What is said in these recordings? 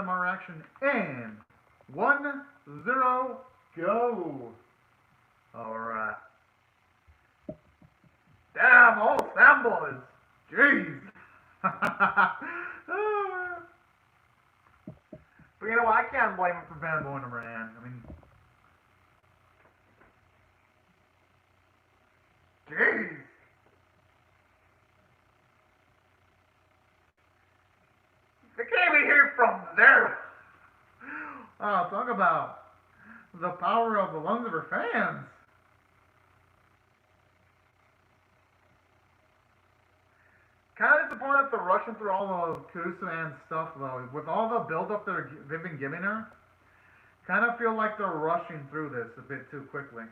timer action in 1, 0, go. Alright. Damn, all fanboys. Jeez. But you know what, I can't blame him for fanboying over Anne. I mean, jeez. They can't even hear from there. Oh, talk about the power of the lungs of her fans. Kind of disappointed that they're rushing through all the Kusa and stuff, though. With all the build-up they've been giving her, kind of feel like they're rushing through this a bit too quickly.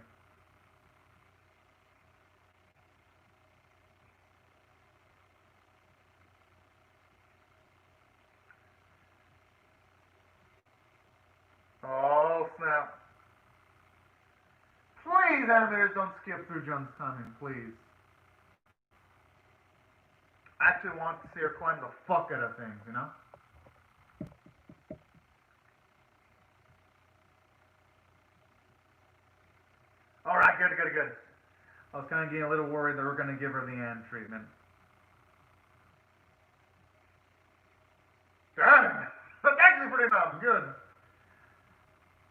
Oh, snap. Please, animators, don't skip through Jun's timing, please. I actually want to see her climb the fuck out of things, you know? Alright, good. I was kind of getting a little worried that we're going to give her the Anne treatment. Dang! That's actually pretty damn good.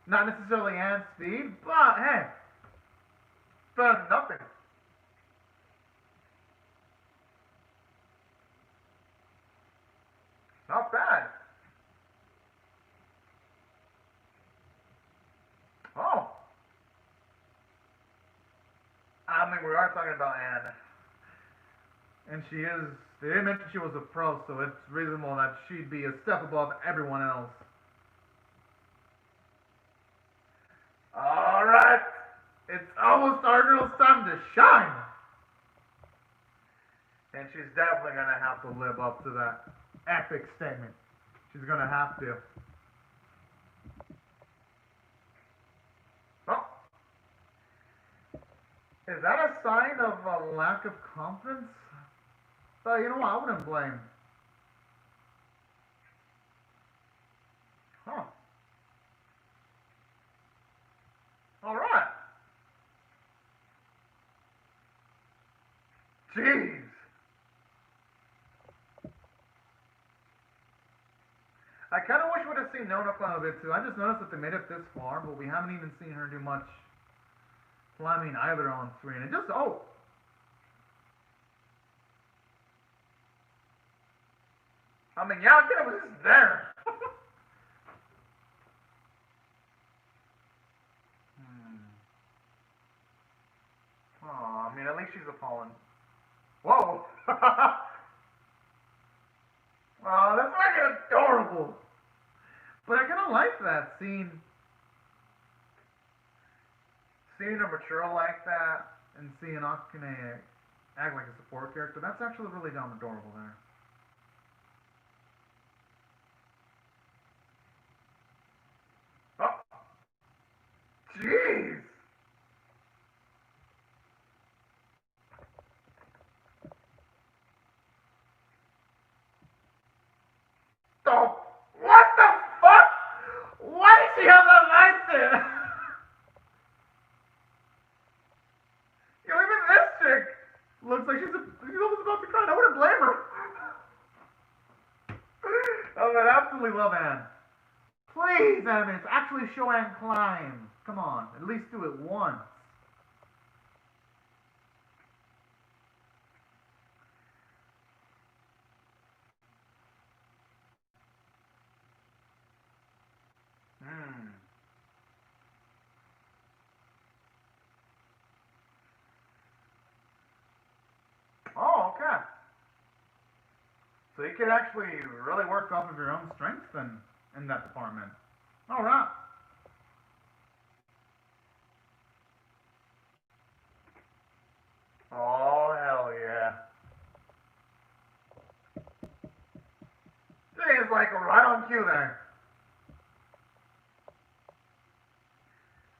Not necessarily Anne's speed, but hey, better than nothing. Not bad. Oh. I mean, we are talking about Anne. And she is, they didn't mention she was a pro, so it's reasonable that she'd be a step above everyone else. Alright. It's almost our girl's time to shine. And she's definitely going to have to live up to that epic statement. She's going to have to. Oh. Is that a sign of a lack of confidence? But you know what? I wouldn't blame. Huh. Alright. Jeez. I kind of wish we would have seen Nona climb a bit too. I just noticed that they made it this far, but we haven't even seen her do much climbing either on screen. It just, oh. I mean, yeah, it was just there. Oh, I mean, at least she's a fallen. Whoa! Oh, that's fucking adorable. But I kind of like that, seeing her mature like that, and seeing Akane act like a support character. That's actually really damn adorable there. Oh! Jeez! Oh, what the fuck? Why does she have that light there? Yo, even this chick looks like she's almost about to cry. I wouldn't blame her. Oh, I absolutely love Anne. Please, animators, actually show Anne climb. Come on, at least do it once. Oh, okay. So you can actually really work off of your own strengths then in that department. Alright. Oh, hell yeah. She's like right on cue there.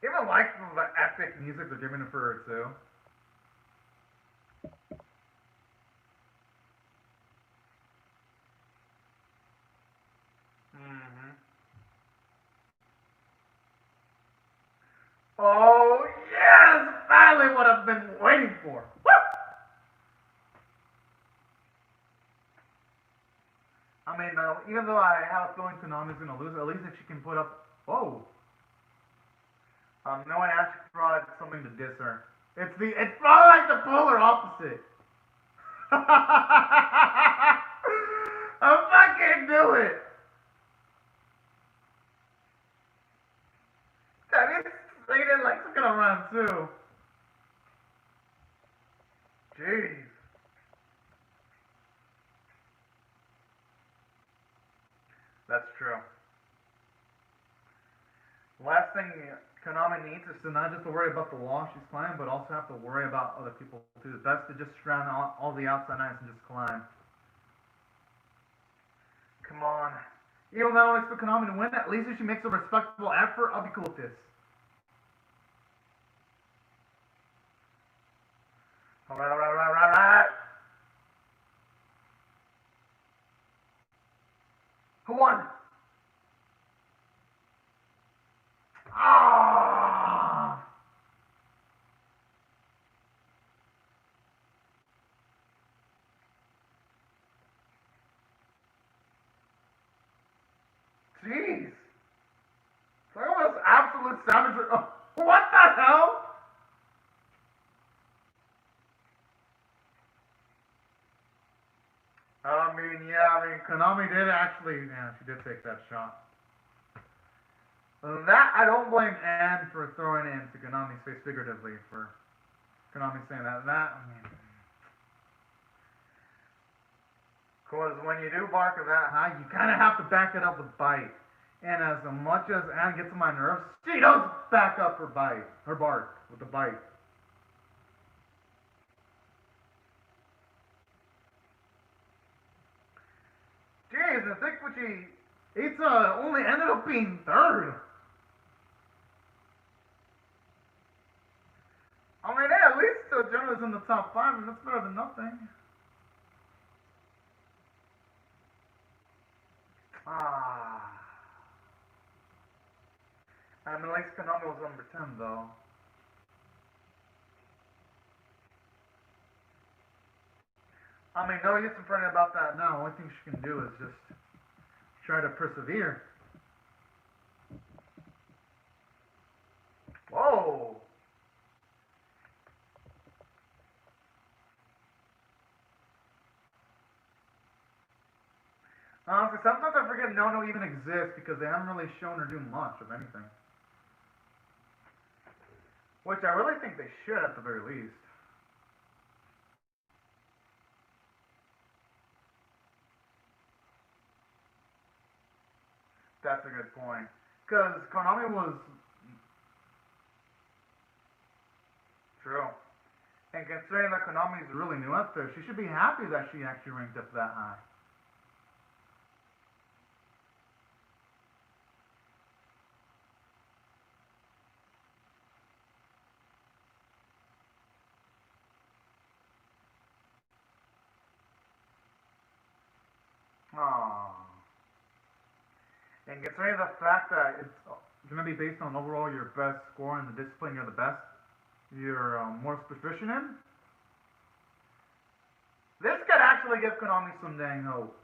Even like the epic music they're giving for her too. even though I have a feeling Konami's gonna lose, at least if she can put up. Whoa. No one actually brought something to diss her. It's probably like the polar opposite. I fucking knew it. I mean, they didn't like second round too. Jeez. That's true. Last thing Konami needs is to not just to worry about the wall she's climbing, but also have to worry about other people too. It's best to just surround all the outside knights and just climb. Come on. Even though I don't expect Konami to win, at least if she makes a respectable effort, I'll be cool with this. Alright. Who won? Ah! Jeez. Look at this absolute savagery. Oh, what the hell? Konami did actually, she did take that shot. That, I don't blame Ann for throwing it into Konami's face figuratively for Konami saying that. Because when you do bark of that high, you kind of have to back it up with bite. And as much as Ann gets on my nerves, she does back up her bark with the bite. Jeez, I think it's only ended up being third. I mean, hey, at least Jonah's in the top 5, and that's better than nothing. I mean, at least Konami was number 10, though. I mean, no use in fretting about that now. The only thing she can do is just try to persevere. Whoa! Honestly, sometimes I forget No even exists because they haven't really shown her do much of anything. Which I really think they should at the very least. That's a good point. Because Konami was... True. And considering that Konami is really new up there, she should be happy that she actually ranked up that high. Aww. And considering the fact that it's going to be based on overall your best score in the discipline you're the best, you're most proficient in, this could actually give Konami some dang hope.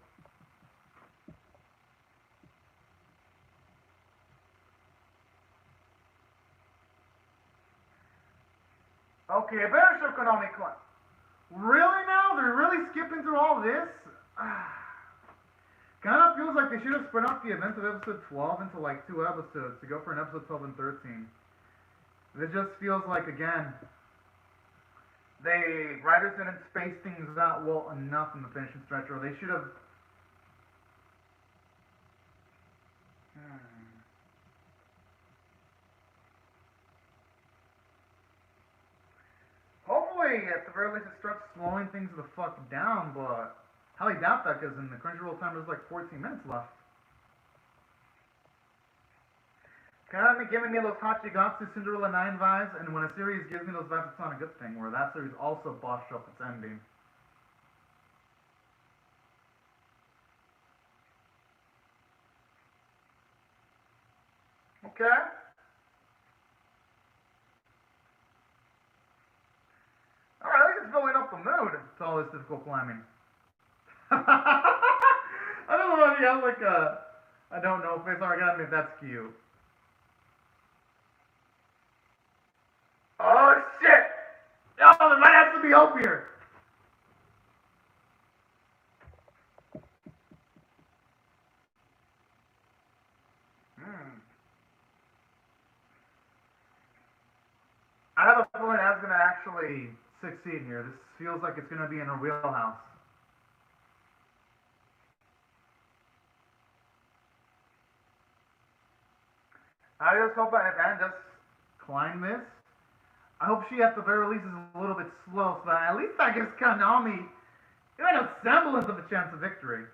Okay, I better show Konami climb. Really now? They're really skipping through all this? Kind of feels like they should have spread out the events of episode 12 into like 2 episodes to go for an episode 12 and 13. It just feels like, again, the writers didn't space things out well enough in the finishing stretch, or they should have... Hopefully, at the very least, it starts slowing things the fuck down, but... highly doubt that, because in the Crunchyroll time, there's like 14 minutes left. Konami giving me those Hachigatsu Cinderella 9 vibes, and when a series gives me those vibes, it's not a good thing, where that series also botched up its ending. Okay. Alright, I think it's building up the mood to all this difficult climbing. I don't know about she has like a I don't know face. Alright, I gotta admit that's cute. Oh shit! Oh, there might have to be hope here. I have a feeling Ab's gonna actually succeed here. This feels like it's gonna be in her wheelhouse. I just hope that if Anne does climb this, I hope she at the very least is a little bit slow, so that at least that gives Konami even a semblance of a chance of victory.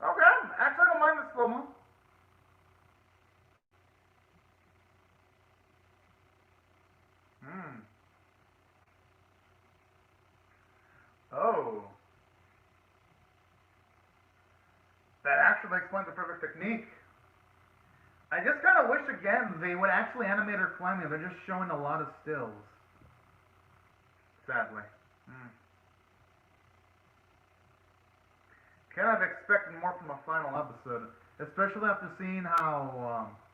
Okay, actually I don't mind the slow-mo. Oh. That actually explains the perfect technique. I just kind of wish again they would actually animate her climbing. They're just showing a lot of stills. Sadly. Kind of expected more from a final episode, especially after seeing how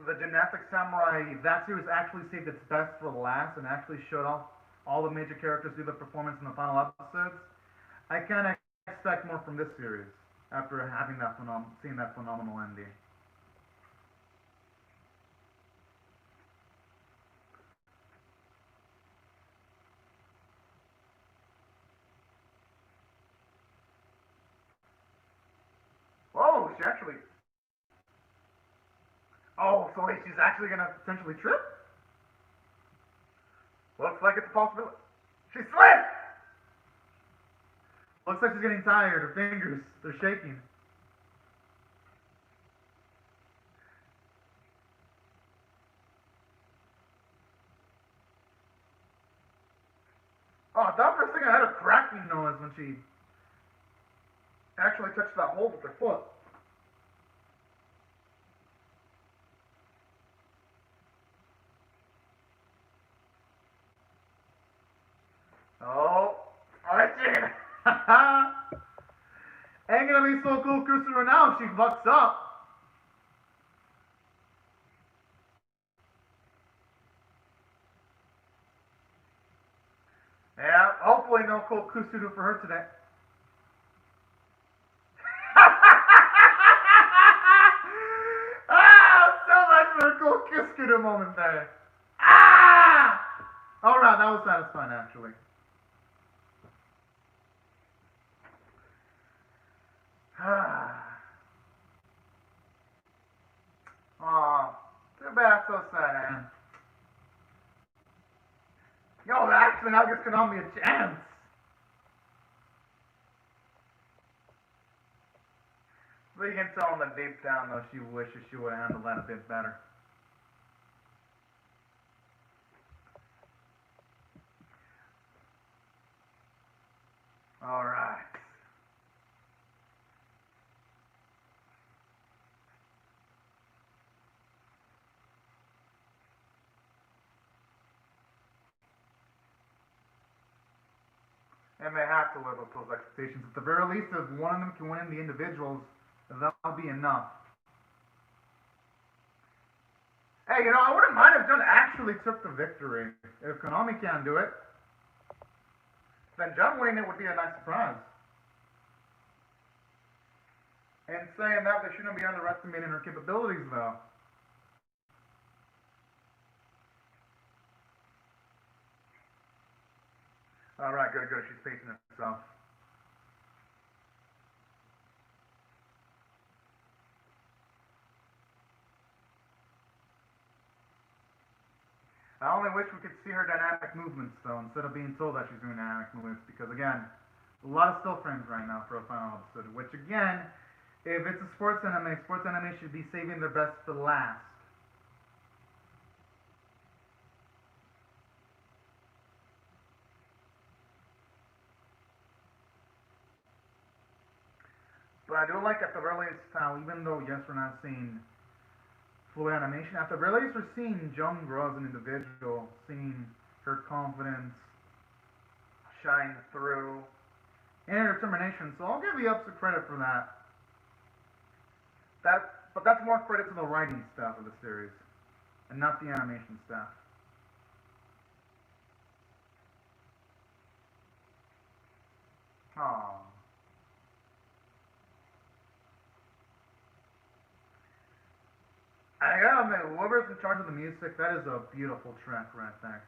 the Gymnastic Samurai that series actually saved its best for last and actually showed off all the major characters do the performance in the final episodes. I kind of expect more from this series after having seeing that phenomenal ending. Oh, she actually. Oh, so wait, she's actually gonna potentially trip? Looks like it's a possibility. She slipped! Looks like she's getting tired. Her fingers, they're shaking. Oh, I thought for a second I had a cracking noise when she actually touched that hole with her foot. Oh, I see it. Ain't gonna be so cool, Christopher, now if she fucks up. Yeah, hopefully no cool Kusuru for her today. Ah, so much for a cool Kusuru moment there. Ah! Alright, that was satisfying actually. Aw, too bad, so sad, Anne. Yo, actually now gives Konami a chance. But you can tell that deep down, though, she wishes she would have handled that a bit better. Alright. And they have to live up to those expectations. At the very least, if one of them can win in the individuals, that'll be enough. Hey, I wouldn't mind if Jun actually took the victory. If Konami can't do it, then Jun winning it would be a nice surprise. And saying that, they shouldn't be underestimating her capabilities, though. Alright, good. She's pacing herself. I only wish we could see her dynamic movements, though, instead of being told that she's doing dynamic movements, because, again, a lot of still frames right now for a final episode, which, again, if it's a sports anime should be saving their best for last. But I do like at the very least how, even though yes, we're not seeing fluid animation, at the very least we're seeing Joan grow as an individual, seeing her confidence shine through, and her determination. So I'll give the Ups credit for that. But that's more credit to the writing staff of the series, and not the animation staff. Aww. I gotta admit, whoever's in charge of the music, that is a beautiful track right there.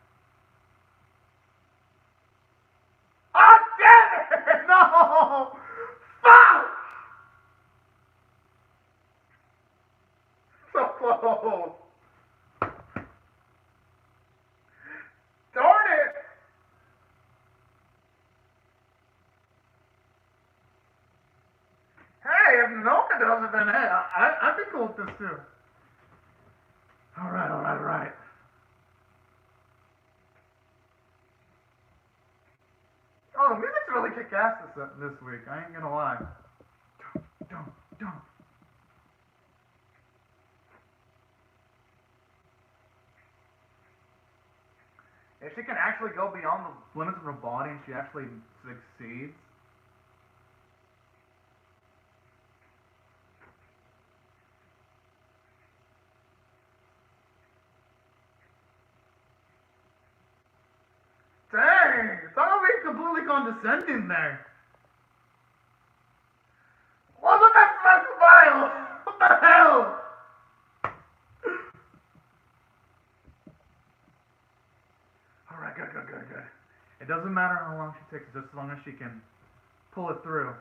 Oh, damn it! No! Fuck! So close! Darn it! Hey, if Noka does it, then hey, I'd be cool with this too. Alright, alright, alright. Oh, the music's really kick ass this week, I ain't gonna lie. Don't, don't. If she can actually go beyond the limits of her body and she actually succeeds. Dang! It's all being completely condescending there. What was that smash smile? What the hell? Alright, good, good, good, good. It doesn't matter how long she takes, just as long as she can pull it through.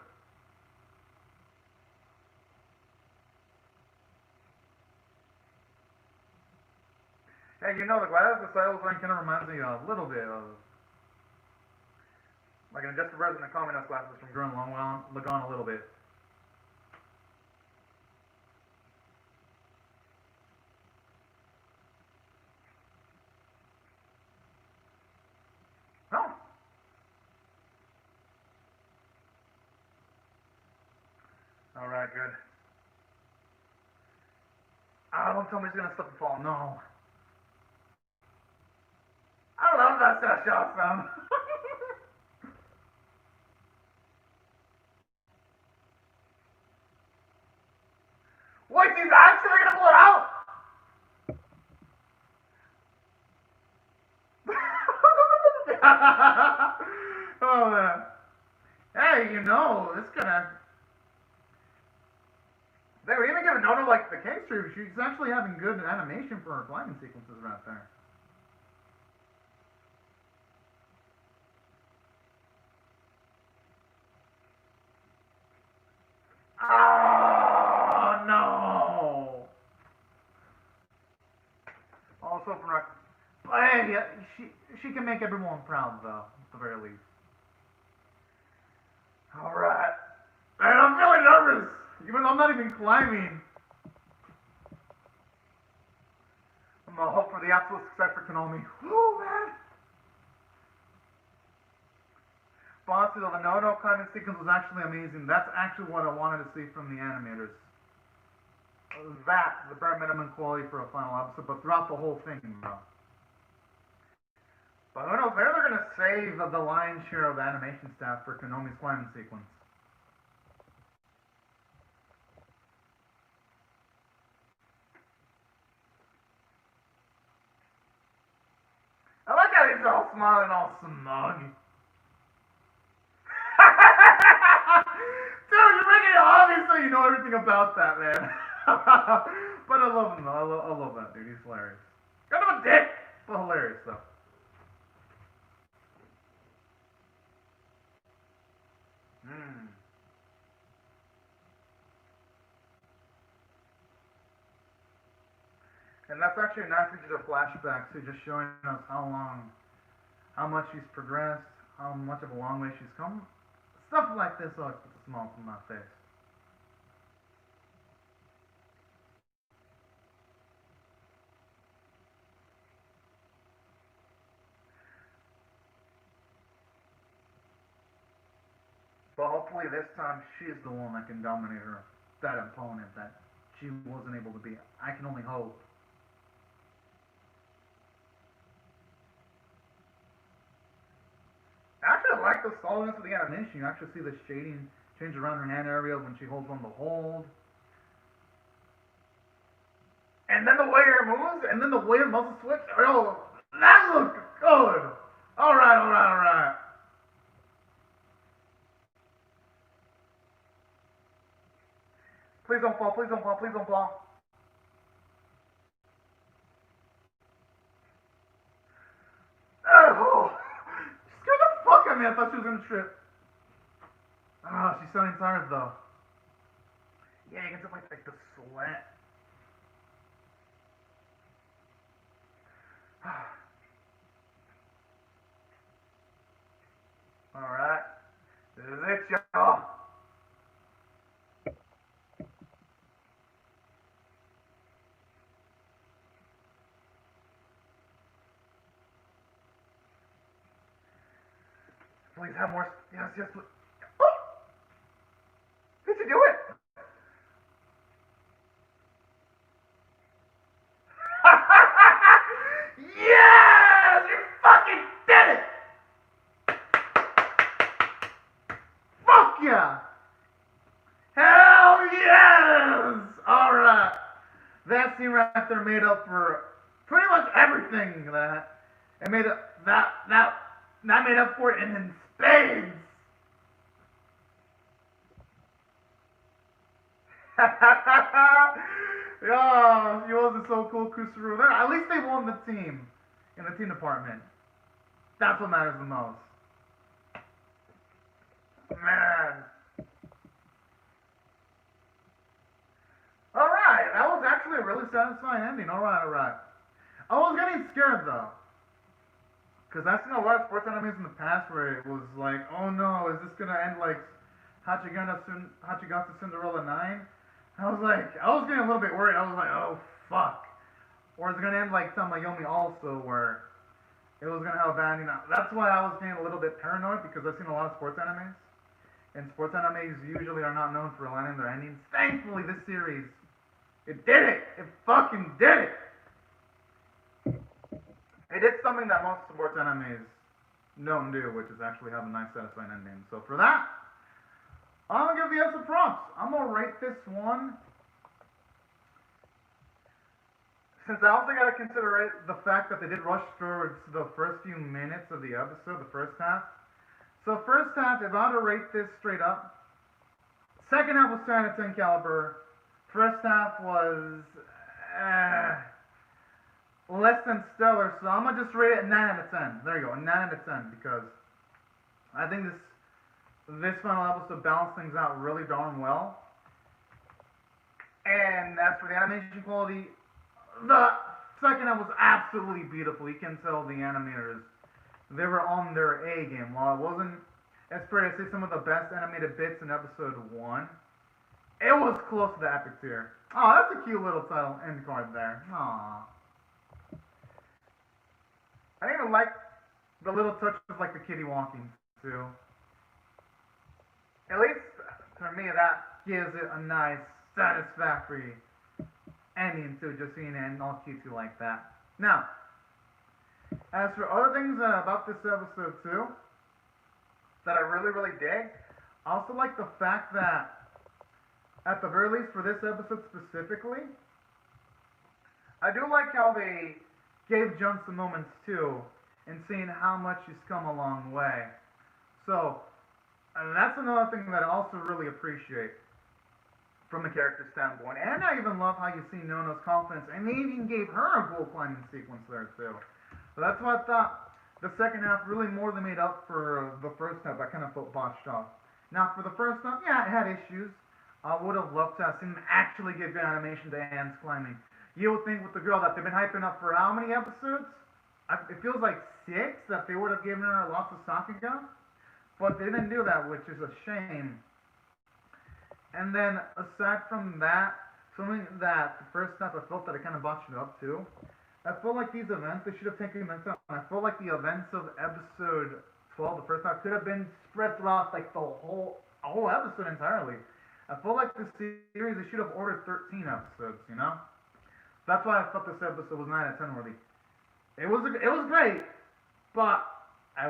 Hey, you know, the Gladys the Sales line kind of reminds me a little bit of, like an adjusted version of Common glasses from Gurren Lagann a little bit. Oh. Alright, good. Oh, don't tell me he's gonna slip and fall. No. I love that shot sound. Wait, he's actually gonna pull it out? Oh man. Hey, you know, this gonna. They were even giving Nono like the case tree. She's actually having good animation for her climbing sequences right there. Oh no! Also from her. But hey, she can make everyone proud though, at the very least. All right. And I'm really nervous, even though I'm not even climbing. I'm gonna hope for the absolute success for Konomi. Woo, man! But honestly, though, the no climbing sequence was actually amazing. That's actually what I wanted to see from the animators. That, the bare minimum quality for a final episode, but throughout the whole thing, bro. But who knows, maybe they're gonna save the lion's share of the animation staff for Konomi's climbing sequence. I like how he's all smiling, all smug. Dude, you're making it obvious so you know everything about that, man. But I love him, though. I love that dude. He's hilarious. Kind of a dick, but hilarious, though. Hmm. And that's actually a nice feature of flashbacks, too, just showing us how much she's progressed, how much of a long way she's come. Stuff like this always puts a smile on my face. But hopefully this time she's the one that can dominate that opponent that she wasn't able to beat. I can only hope. Actually, I like the solidness of the animation. You actually see the shading change around her hand area when she holds on the hold. And then the way her moves, and then the way her muscle switch. Oh, that looks good. Alright, alright, alright. Please don't fall, please don't fall, please don't fall. Oh, she scared the fuck out of me. I thought she was gonna trip. Oh, she's sounding tired though. Yeah, you can tell like the sweat. Alright. This is it, y'all. Please have more. Yes, yes, please. Oh! Did you do it? Yes! You fucking did it! Fuck yeah! Hell yes! Alright. That scene right there made up for pretty much everything that it made up that made up for it in spades. Yeah, he wasn't so cool, Kusuru. At least they won the team in the team department. That's what matters the most. Man. Alright, that was actually a really satisfying ending. Alright, alright. I was getting scared though. Because I've seen a lot of sports animes in the past where it was like, oh no, is this gonna end like Hachigatsu Cinderella 9? I was getting a little bit worried. I was like, oh fuck. Or is it gonna end like Tamayomi also, where it was gonna have a bad ending? That's why I was getting a little bit paranoid because I've seen a lot of sports animes. And sports animes usually are not known for landing their endings. Thankfully, this series, it did it! It fucking did it! It did something that most sports animes don't do, which is actually have a nice, satisfying ending. So for that, I'm gonna give the some props. I'm gonna rate this one. Since I also gotta consider the fact that they did rush towards the first few minutes of the episode, the first half. So first half, if I were to rate this straight up, second half was 10 out of 10 caliber. First half was less than stellar, so I'm gonna just rate it a 9 out of 10. There you go, a 9 out of 10, because I think this final episode balanced things out really darn well. And as for the animation quality, the second half was absolutely beautiful. You can tell the animators, they were on their A game. While it wasn't as fair to say some of the best animated bits in episode 1, it was close to the epic tier. Oh, that's a cute little title end card there. Aww. I didn't even like the little touches like the kitty walking too. At least for me, that gives it a nice, satisfactory ending to just seeing it and all cutesy like that. Now, as for other things about this episode too, that I really, really dig, I also like the fact that, at the very least for this episode specifically, I do like how they gave Jun some moments too, and seeing how much she's come a long way. So, that's another thing that I also really appreciate from a character standpoint. And I even love how you see Nono's confidence, and they even gave her a cool climbing sequence there too. So that's why I thought the second half really more than made up for the first half. I kind of felt botched off. Now for the first half, yeah, it had issues. I would have loved to have seen them actually give good animation to Anne's climbing. You would think with the girl that they've been hyping up for how many episodes? It feels like 6 that they would have given her lots of Sakuga. But they didn't do that, which is a shame. And then, aside from that, something that the first half I felt that I kind of botched it up too. I felt like these events, they should have taken them out. I felt like the events of episode 12, the first half, could have been spread throughout like the whole a whole episode entirely. I feel like the series they should have ordered 13 episodes. You know, that's why I thought this episode was 9 out of 10 worthy. It was great, but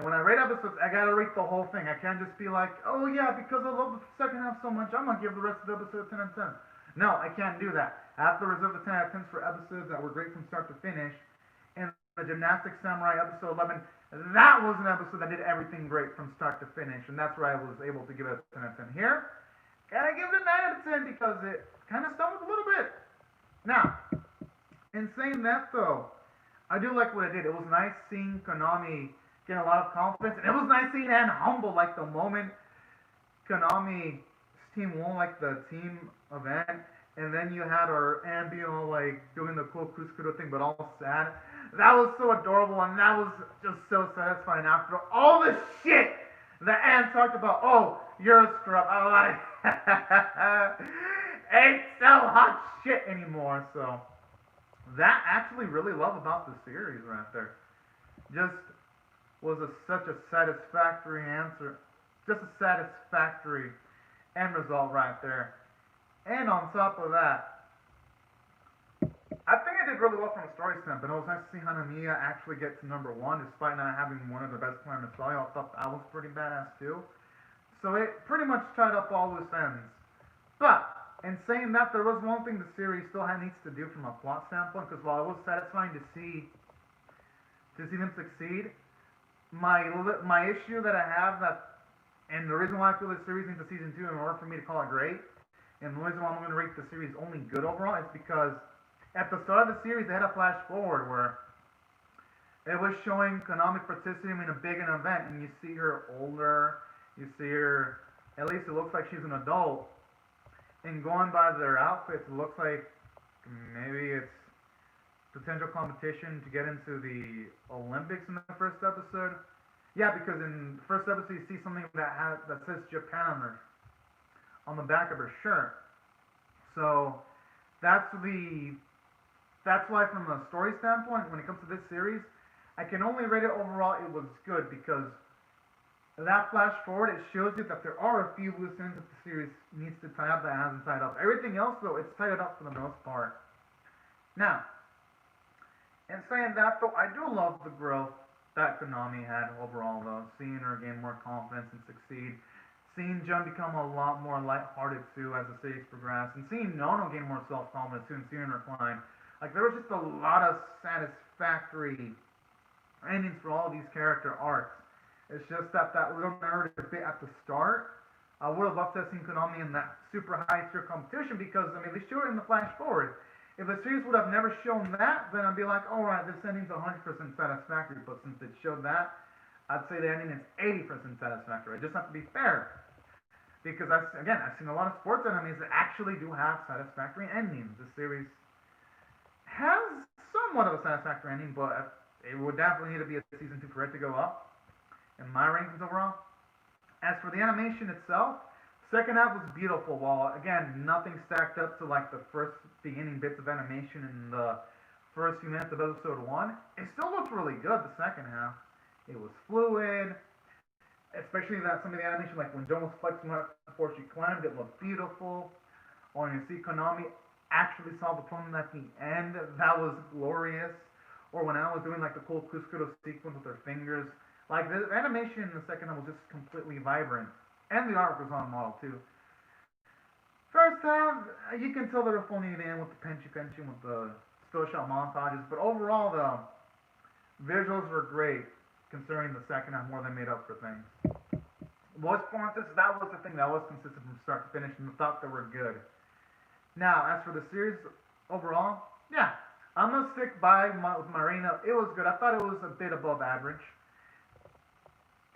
when I rate episodes, I gotta rate the whole thing. I can't just be like, oh yeah, because I love the second half so much, I'm gonna give the rest of the episode 10 out of 10. No, I can't do that. I have to reserve the 10 out of 10s for episodes that were great from start to finish. And the Gymnastic Samurai episode 11, that was an episode that did everything great from start to finish, and that's where I was able to give it a 10 out of 10. Here, gotta give it a 9 out of 10 because it kind of stumbled a little bit. Now, in saying that though, I do like what it did. It was nice seeing Konami get a lot of confidence, and it was nice seeing Ann humble. Like the moment Konami's team won like the team event, and then you had our Ann being all like doing the cool Kuskuro thing, but all sad. That was so adorable, and that was just so satisfying after all the shit that Ann talked about. Oh, you're a scrub. I was like, ain't so hot shit anymore. So that actually really love about the series right there. Just was such a satisfactory answer, just a satisfactory end result right there. And on top of that, I think I did really well from a story standpoint. It was nice to see Hanamiya actually get to number one, despite not having one of the best players in Australia. I thought that was pretty badass too. So it pretty much tied up all loose ends. But in saying that, there was one thing the series still needs to do from a plot standpoint. Because while it was satisfying to see them succeed, my issue that I have and the reason why I feel the series needs a season two in order for me to call it great, and the reason why I'm going to rate the series only good overall is because at the start of the series, they had a flash forward where it was showing Konami participating in a big event, and you see her older, you see her, at least it looks like she's an adult, and going by their outfits, it looks like maybe it's potential competition to get into the Olympics in the first episode. Yeah, because in the first episode, you see something that says Japan on the back of her shirt. So that's why from a story standpoint, when it comes to this series, I can only rate it overall it was good because that flash forward, it shows you that there are a few loose ends that the series needs to tie up that hasn't tied up. Everything else though, it's tied up for the most part. Now, in saying that though, I do love the growth that Konami had overall though, seeing her gain more confidence and succeed. Seeing Jun become a lot more lighthearted too as the series progressed, and seeing Nono gain more self-confidence too, and seeing her climb. Like there was just a lot of satisfactory endings for all these character arcs. It's just that little narrative bit at the start, I would have loved to have seen Konami in that super high tier competition because I mean they showed it in the flash forward. If the series would have never shown that, then I'd be like, alright, this ending's 100% satisfactory. But since it showed that, I'd say the ending is 80% satisfactory. I just have to be fair. Because I've seen a lot of sports animes that actually do have satisfactory endings. This series has somewhat of a satisfactory ending, but it would definitely need to be a season 2 for it to go up in my rankings overall. As for the animation itself, second half was beautiful. While again, nothing stacked up to like the first beginning bits of animation in the first few minutes of episode 1. It still looks really good. The second half, it was fluid. Especially that some of the animation, like when Joan was flexing up before she climbed, it looked beautiful. Or you see Konami actually solve the problem at the end, that was glorious. Or when I was doing like the cool Kuskuro sequence with her fingers, like the animation in the second one was just completely vibrant, and the art was on model too. First half, you can tell they were phoning it in with the Penchi Penchi with the still shot montages, but overall though, visuals were great considering the second half more than made up for things. Voice performances, that was the thing that was consistent from start to finish, and the thought that were good. Now, as for the series overall, yeah, I'm gonna stick by with Marina. It was good. I thought it was a bit above average.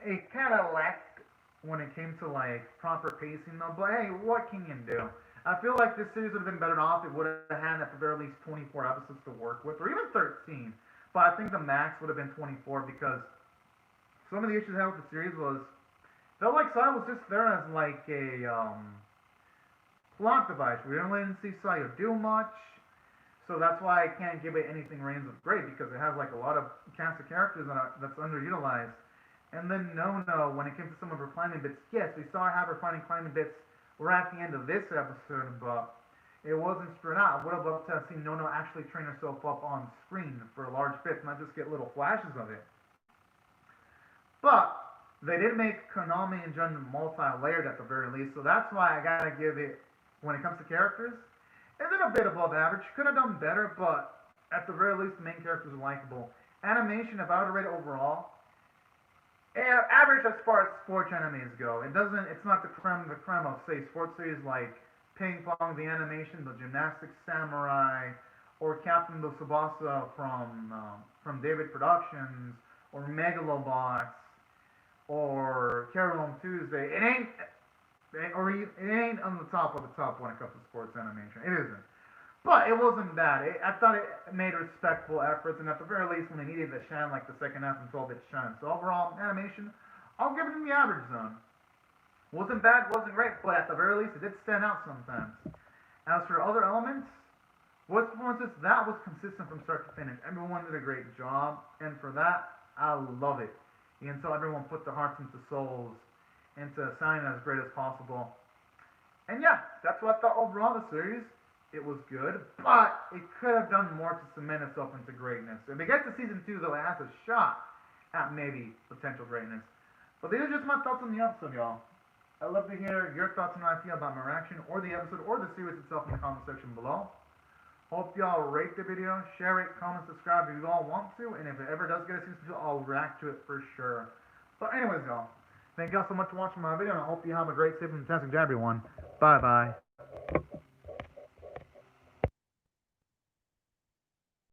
It kind of lacked when it came to like proper pacing though. But hey, what can you do? I feel like this series would have been better off. It would have had at the very least 24 episodes to work with, or even 13. But I think the max would have been 24 because some of the issues I had with the series was felt like Saya was just there as like a plot device. We didn't see Saya do much, so that's why I can't give it anything reigns of great because it has like a lot of cast of characters that's underutilized. And then no, when it came to some of her climbing bits, yes, we saw her have her funny climbing bits right at the end of this episode, but it wasn't spread out. I would have loved to have seen Nono actually train herself up on screen for large bits, not just get little flashes of it. But they did make Konami and Jun multi-layered at the very least, so that's why I gotta give it, when it comes to characters, is it a bit above average? Could have done better, but at the very least, the main characters are likable. Animation, if I were to rate it overall, average as far as sports animes go. It's not the creme de creme of, say, sports series like Ping Pong, the animation, the Gymnastics Samurai, or Captain Tsubasa from David Productions, or Megalobox, or Carol on Tuesday. It ain't on the top of the top when it comes to sports animation. It isn't. But it wasn't bad. I thought it made respectful efforts, and at the very least, when they needed to shine like the second half and 12-bit shine. So overall, animation, I'll give it in the average zone. Wasn't bad, wasn't great, but at the very least, it did stand out sometimes. As for other elements, voice performances, that was consistent from start to finish. Everyone did a great job, and for that, I love it. You can tell everyone put their hearts into souls, into sounding as great as possible. And yeah, that's what I thought overall of the series. It was good, but it could have done more to cement itself into greatness. If it gets to season 2, though, it has a shot at maybe potential greatness. But these are just my thoughts on the episode, y'all. I'd love to hear your thoughts on how I feel about my reaction, or the episode, or the series itself in the comment section below. Hope y'all rate the video, share it, comment, subscribe if you all want to, and if it ever does get a season 2, I'll react to it for sure. But anyways, y'all, thank y'all so much for watching my video, and I hope you have a great, safe, and fantastic day, everyone. Bye-bye.